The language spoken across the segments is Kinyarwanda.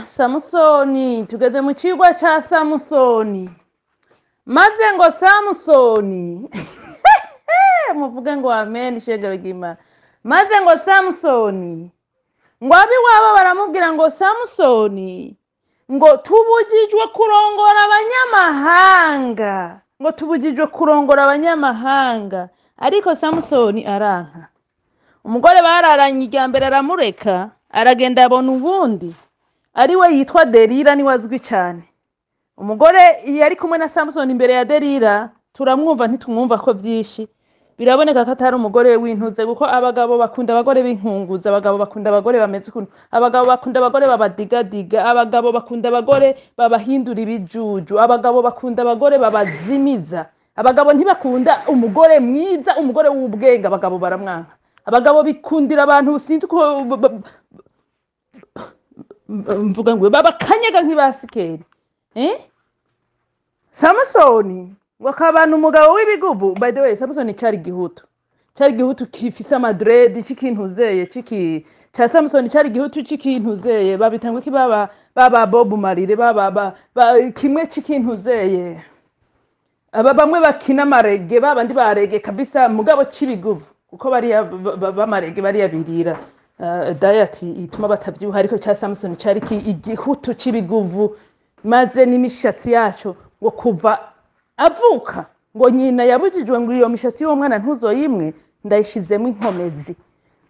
Samusoni, tugeze mu cigwa ca Samusoni. Maze ngo Samusoni muvuge ngo amen shegero ry'Imana. Maze ngo Samusoni ngo abiwabo baramubwira ngo Samusoni ngo tubujijwe kurongora abanyamahanga, ngo tubujijwe kurongora abanyamahanga, ariko Samusoni aranka. Umugore bararanye irya mbere aramureka, aragenda abona ubundi ari we yitwa Delila, niwe azwi cyane. Umugore yari kumwe na Samusoni imbere ya Delila, turamwumva ntitumwumva ko byinshi, biraboneka ko atari umugore w'intuze, kuko abagabo bakunda abagore b'inkunguzi, abagabo bakunda abagore bameze ukuntu, abagabo bakunda abagore babadigadiga, abagabo bakunda abagore babahindura ibijuju, abagabo bakunda abagore babazimiza, abagabo ntibakunda umugore mwiza, umugore w'ubwenge, abagabo baramwanka. Abagabo bikundira abantu sinzi ko mvuga ngo babakanyega nk'ibasikeri. Samusoni ngo akabana umugabo w'ibigubu. By the way, Samusoni cyari gihutu, kifise amadredi cikintuzeye ca Samusoni cyari gihutu cikintuzeye, babitangwa iki baba Bob Marley, baba kimwe cikintuzeye, aba bamwe bakina amarege, babandi barege kabisa, mugabo c'ibiguvu, kuko bariya bamarege bariya birira diet ituma batavyuha, ariko ca Samusoni cyari igihutu c'ibiguvu, maze n'imishatsi yaco ngo kuva avuka ngo nyina yabujijwe ngo iyo mishatsi y'uwo mwana ntuzoyimwe, ndayishizemo inkomezi.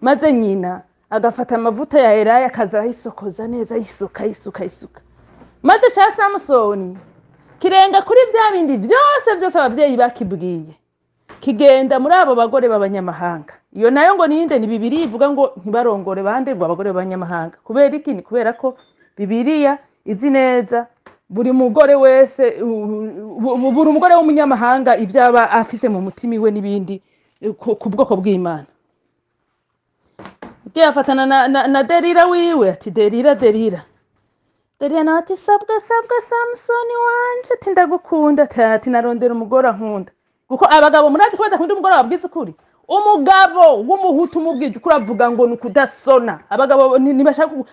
Maze nyina agafata amavuta ya Elaya akaza yisokoza neza, yisuka. Maze ca Samusoni kirenga kuri vya bindi vyose abavyeyi bakibwiye, kigenda muri abo bagore b'abanyamahanga. Iyo nayo ngo ninde, ni Bibiliya ivuga ngo ntibarongore bande ngo abagore b'abanyamahanga. Kubera iki? Ni kubera ko Bibiliya izi neza buri mugore wese, buri umugore w'umunyamahanga ivyaba afise mu mutima iwe n'ibindi ku bwoko bw'Imana. Igiye afatana na Delila wiwe, ati Delila nawe ati sabwa Samusoni wanje, ati ndagukunda, ati narondera umugore ankunda. Kuko abagabo murazi ko badakunda umugore wabwiza ukuri. Umugabo w'umuhutu umubwije ukuri avuga ngo nukudasona. Abagabo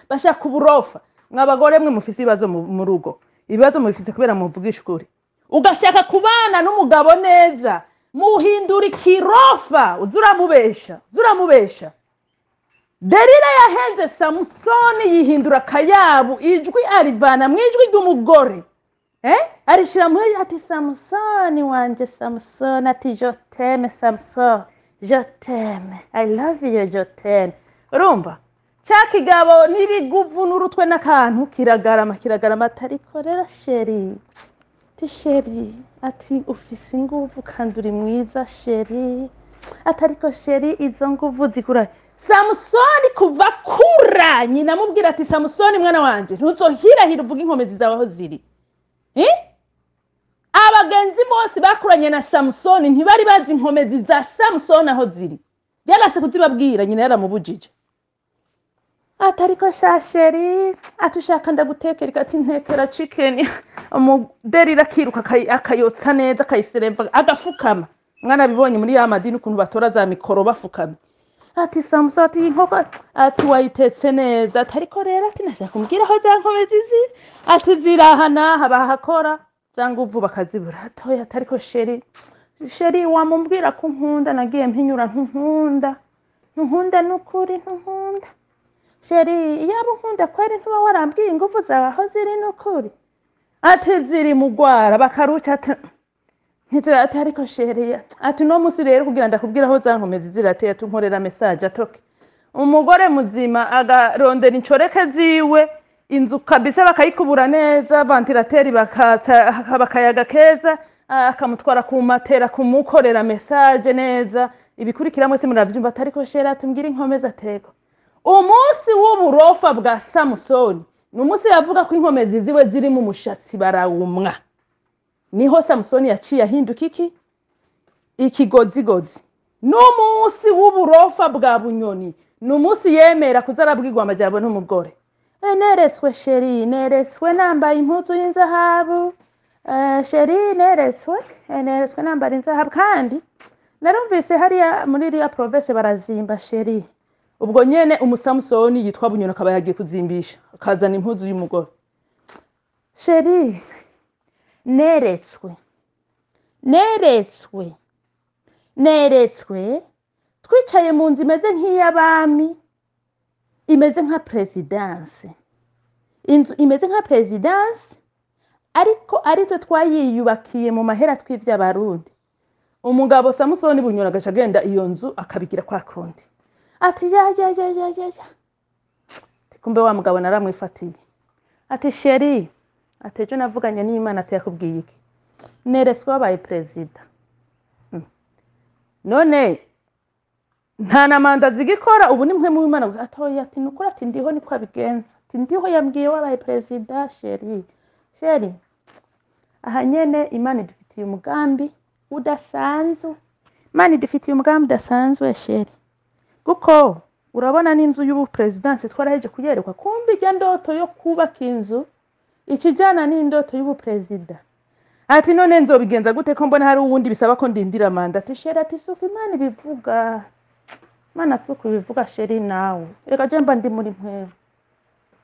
bashaka kuburofa. Mwabagore mwe mufise ibibazo mu rugo, ibibazo mufise kubera muvugisha ukuri. Ugashaka kubana n'umugabo neza, muhindura ikirofa, uzuramubesha. Delila yahenze Samusoni, yihindura kayabu, ijwi arivana mwijwi ry'umugore. Arishira muhe ati Samusoni wanje, Samusoni, ati je t'aime Samusoni, je t'aime, I love you, je t'aime. Urumva? Cya kigabo n'ibiguvu n'urutwe n'akantu kiragarama, atariko rero sheri, ati sheri, ati ufise inguvu kandi uri mwiza sheri, atariko sheri izo nguvu zikura. Samusoni kuva kura nyina amubwira ati Samusoni mwana wanje ntuzohirahira uvuga inkomezi zawe aho ziri. Abagenzi bose bakuranye na Samusoni ntibari bazi inkomezi za Samusoni aho ziri, yarase kuzibabwira, nyina yaramubujije. Atariko shasheri, atushaka ndagutekera, ati ntekera chicken. Delila kiruka akayotsa neza, akayisereva, agafukama. Mwana bibonye muri ya madini ukuntu batora za mikoro bafukama. Ati Samusoni, ati inkoko, ati wayitetse neza, atariko rero ati nashaka kumbwira aho za nkomezi ziri, ati zirahana habahakora za nguvu bakazibura. Atoya atariko sheri wamumbwira ko nkunda, nagiye mpinyura ntunkunda nukuri ntunkunda. Sheri yaba nkunda kweri ntuba warambwiye inguvu zawe aho ziri nukuri. Ati ziri mugwara bakaruca, ati ntizo, ati ariko sheri, ati no musi rero kugira ndakubwira aho za nkomezi zirateye, tunkorera message atoke. Umugore muzima agarondera incoreke ziwe, inzu kabisa bakayikubura neza, ventilateri bakatsa bakayaga keza, akamutwara ku matera kumukorera message neza. Ibikurikira mwese muravyumva, atariko sheri atumbwira inkomezi atego. Umunsi w'uburofa bwa Samusoni n'umunsi yavuga ko inkomezi ziwe ziri mu mushatsi barawumwa. Niho Samusoni yaciye ahinduka ikigozigozi. N'umunsi w'uburofa bwa bunyoni, n'umunsi yemera kuzarabwirwa amajyabo n'umugore. Nereswe sheri, nereswe nambaye impuzu y'inzahabu. Sheri nereswe nambaye inzahabu, kandi narumvise hariya muri iriya province barazimba sheri. ubwo nyene umusamusoni yitwa Bunyoni akaba yagiye kuzimbisha akazana impuzu y'umugore. Sheri neretswe twicaye mu nzu imeze nk'iy'abami, imeze nka presidence, inzu imeze nka presidence, ariko aritwe twayiyubakiye mu mahera tw'ivya Barundi. Umugabo Samusoni Bunyoni agaca agenda iyo nzu akabigira kwa kundi, ati ya kumbe wa mugabo naramwifatiye, ati sheri, ati ejo navuganye n'Imana, ati yakubwiye iki? Neretswe wabaye perezida. None nta na manda zigikora, ubu ni mwe mu Imana gusa. Atoya, ati nukuri, ati ndiho niko abigenza, ati ndiho yambwiye wabaye perezida. Sheri aha nyene Imana idufitiye umugambi udasanzwe, Imana idufitiye umugambi udasanzwe sheri, kuko urabona n'inzu y'ubu presidence twaraheje kuyerekwa, kumbi ijya ndoto yo kubaka inzu ikijana n'indoto y'ubu perezida. Ati none nzobigenza gute ko mbona hari uwundi bisaba ko ndindira manda? Ati sheri, ati suko Imana ibivuga, Imana suko ibivuga sheri nawe, reka je mba ndi muri mpwe.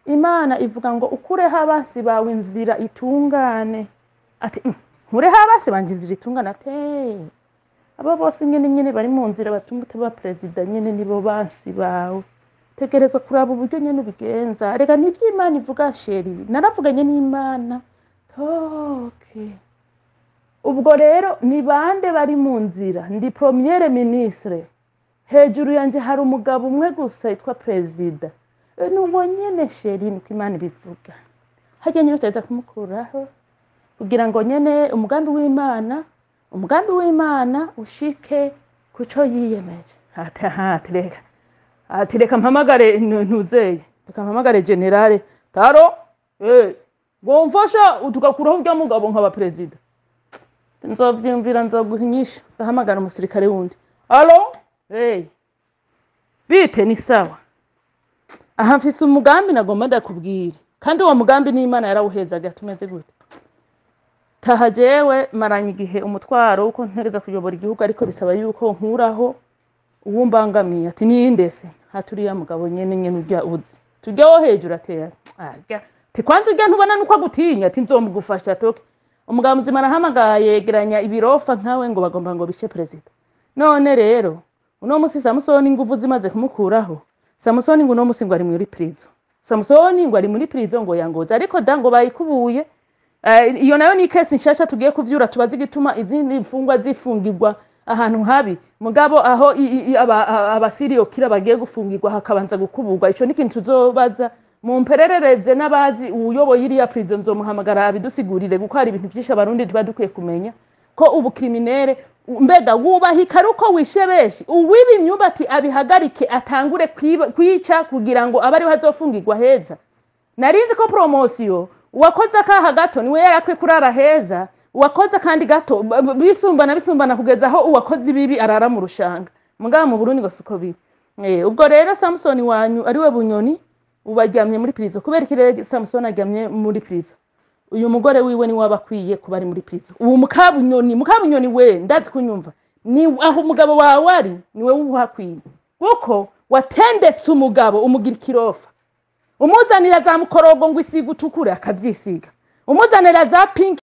Imana ivuga ngo ukureho abasi bawe inzira itungane. Ati nkureho abasi banje inzira itungane. Ate abo bose nyene bari mu nzira batuma utaba perezida nyene nibo basi bawe, tegereza kuraba uburyo nyene ubigenza. Reka nivyo Imana ivuga sheri, naravuganye n'Imana. Okay, ubwo rero ni bande bari mu nzira? Ndi premier ministre, hejuru yanje hari umugabo umwe gusa yitwa perezida. Nuwo nyene sheri, nuko Imana ibivuga. Hajya nyine utaheza kumukuraho kugira ngo nyene umugambi w'Imana ushike kuco yiyemeje. Ati reka mpamagare ntuzeye, reka mpamagare generale Taro, bomfasha utukakuraho bya mugabo nkaba perezida. Nzovyumvira, nzoguhinyisha, gahamagara umusirikare wundi. Allo, bite ni sawa? Aha mfise umugambi nagomba ndakubwira, kandi uwo mugambi n'Imana yarawuhezaga. Tumeze gute? Taha jewe maranye igihe umutwaro uko ntegeza kuyobora igihugu, ariko bisaba yuko nkuraho uwumbangamiye. Ati nindese? Haturiya mugabo nyene urya uzi tujyaho hejuru. Atera ati kwanza urya ntubona nuko agutinya? Ati nzomugufasha toke. Umugabo muzima arahamagaye yegeranya ibirofa nkawe ngo bagomba ngo bishe perezida. None rero uno musi Samusoni inguvu zimaze kumukuraho, Samusoni ngo uno musi ngo ari muri prison, Samusoni ngo ari muri prison ngo yangoza, ariko dango bayikubuye. Iyo nayo ni case nshasha tugiye kuvyura, tubazi igituma izindi mfungwa zifungirwa ahantu habi, mugabo aho abasiriyo kira bagiye gufungirwa hakabanza gukuburwa. Ico ni kintu tuzobaza mu mpererereze n'abazi uyoboye iriya prison, nzomuhamagara abidusigurire, kuko hari ibintu byinshi Abarundi dukwiye kumenya ko ubu criminere mbega wubahika ruko wishebeshi uwiba imyumbati abihagarike atangure kwica kugira ngo abari hazofungirwa heza. Narinzi ko promotion wakoze akaha gato niwe yarakwe kurara heza, wakoze kandi gato bisumbana kugeza aho uwakoze ibibi arara mu rushanga. Mugabo mu Burundi ngo suko biri. Ubwo rero Samusoni wanyu ari we Bunyoni ubaryamye muri prison. Kubera ikirere Samusoni aryamye muri prison, uyu mugore wiwe ni wabakwiye kuba ari muri prison. Ubu Mukabunyoni we ndazi kunyumva, ni aho umugabo wawe ari niwe wuhakwiye, kuko watendetse umugabo umugira ikirofa, umuzanira za mukorogo ngo isiga utukure akavyisiga, umuzanira za pink.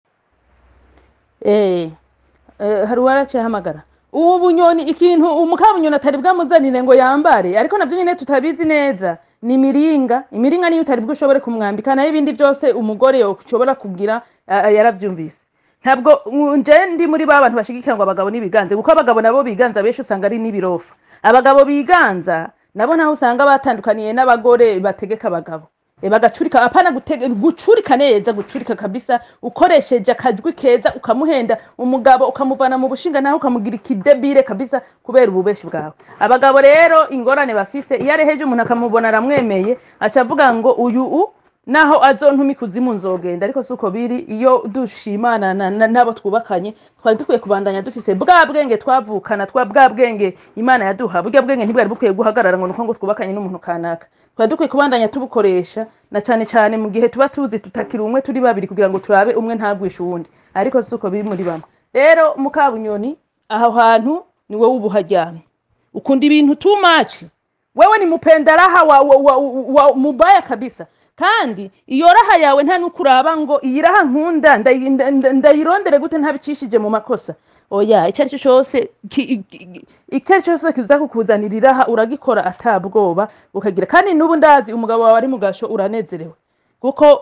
Hari warace hamagara ubu Bunyoni ikintu Umukabunyoni atari bwamuzanire ngo yambare, ariko navyo nyene tutabizi neza. Ni imiringa niyo utari bwo ushobore kumwambika, nayo ibindi byose umugore yo ushobora kugira yaravyumvise. Ntabwo nje ndi muri babantu bashigikira ngo abagabo nibiganze, kuko abagabo nabo biganza benshi usanga ari nibirofa. Abagabo biganza nabo naho usanga batandukaniye n'abagore bategeka abagabo, bagacurika. Apana gucurika neza, gucurika kabisa ukoresheje akajwi keza ukamuhenda umugabo ukamuvana mu bushinga naho ukamugira ikidebire kabisa kubera ububeshi bwawe. Abagabo rero ingorane bafise, iyo areheje umuntu akamubona aramwemeye acavuga ngo uyu naho azontumi kuzimu nzogenda. Ariko suko biri, iyo dushimana nabo twubakanye twari dukwiye kubandanya dufise bwa bwenge twavukana, bwa bwenge Imana yaduha. Burya bwenge ntibwari bukwiye guhagarara ngo nuko ngo twubakanye n'umuntu kanaka. Twari dukwiye kubandanya tubukoresha, na cyane mu gihe tuba tuzi tutakira umwe turi babiri, kugira ngo turabe umwe ntagwisha uwundi. Ariko suko biri muri bamwe. Rero Mukabunyoni aho hantu ni wowe ubuharyamye, ukunda ibintu too much, wewe ni mupenda raha wa mubaya kabisa. Kandi iyo raha yawe nta nukuraba ngo iyi raha nkunda ndayirondere gute ntabicishije mu makosa. Oya, icyo cyose kiza kukuzanira raha uragikora atabwoba ukagira. Kandi nubu ndazi umugabo wawe ari mugasho uranezerewe kuko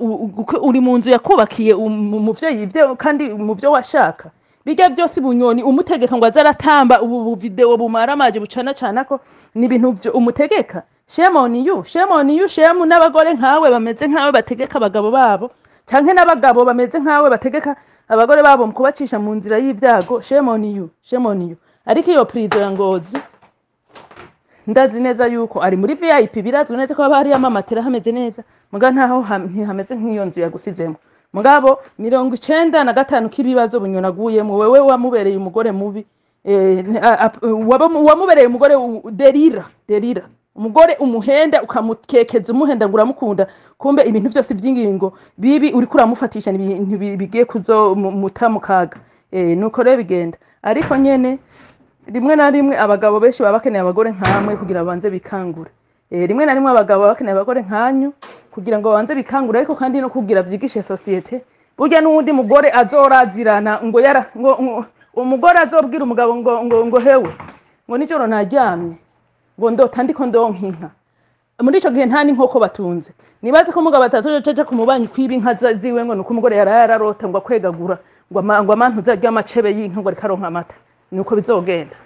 uri mu nzu yakubakiye mu vyo yivyo kandi mu vyo washaka. Bijya byose bunyoni umutegeka ngo azaratamba ubu video bumara amaje bucana cana ko ni ibintu byo umutegeka. Shame on you, shame n'abagore nkawe bameze nkawe bategeka abagabo babo, canke n'abagabo bameze nkawe bategeka abagore babo mukubacisha mu nzira y'ivyago. Shame on you. Ariko iyo prizo ya Ngozi ndazi neza yuko ari muri VIP, birazwe neza ko bari amamatera hameze neza, muga ntaho hameze nk'iyo nzu yagusizemo. Mugabo 95 kibibazo bunyonaguyemo wewe wamubereye umugore mubi, wamubereye umugore derira umugore umuhenda ukamukekeza umuhenda ngo uramukunda, kumbe ibintu byose by'ingingo bibi uri kuramufatisha ibintu bigiye kuzo mutamukaga. Nuko rero bigenda. Ariko nyene rimwe na rimwe abagabo benshi baba bakeneye abagore nkamwe kugira banze bikangure. Rimwe na rimwe abagabo bakeneye abagore nkanyu kugira ngo banze bikangure, ariko kandi no kugira vyigishe societe. Burya n'undi mugore azorazirana ngo umugore azobwira umugabo ngo hewe ngo nijoro naryamye ngo ndota ndiko ndonkinka. Muri ico gihe nta n'inkoko batunze. Nibaze ko umugabo atazojeje kumubanyi kwiba inka ziwe ngo nuko umugore yararota ngo akwegagura ngo amantu zarya amacebe y'inka ngo arikaronka amata. Nuko bizogenda.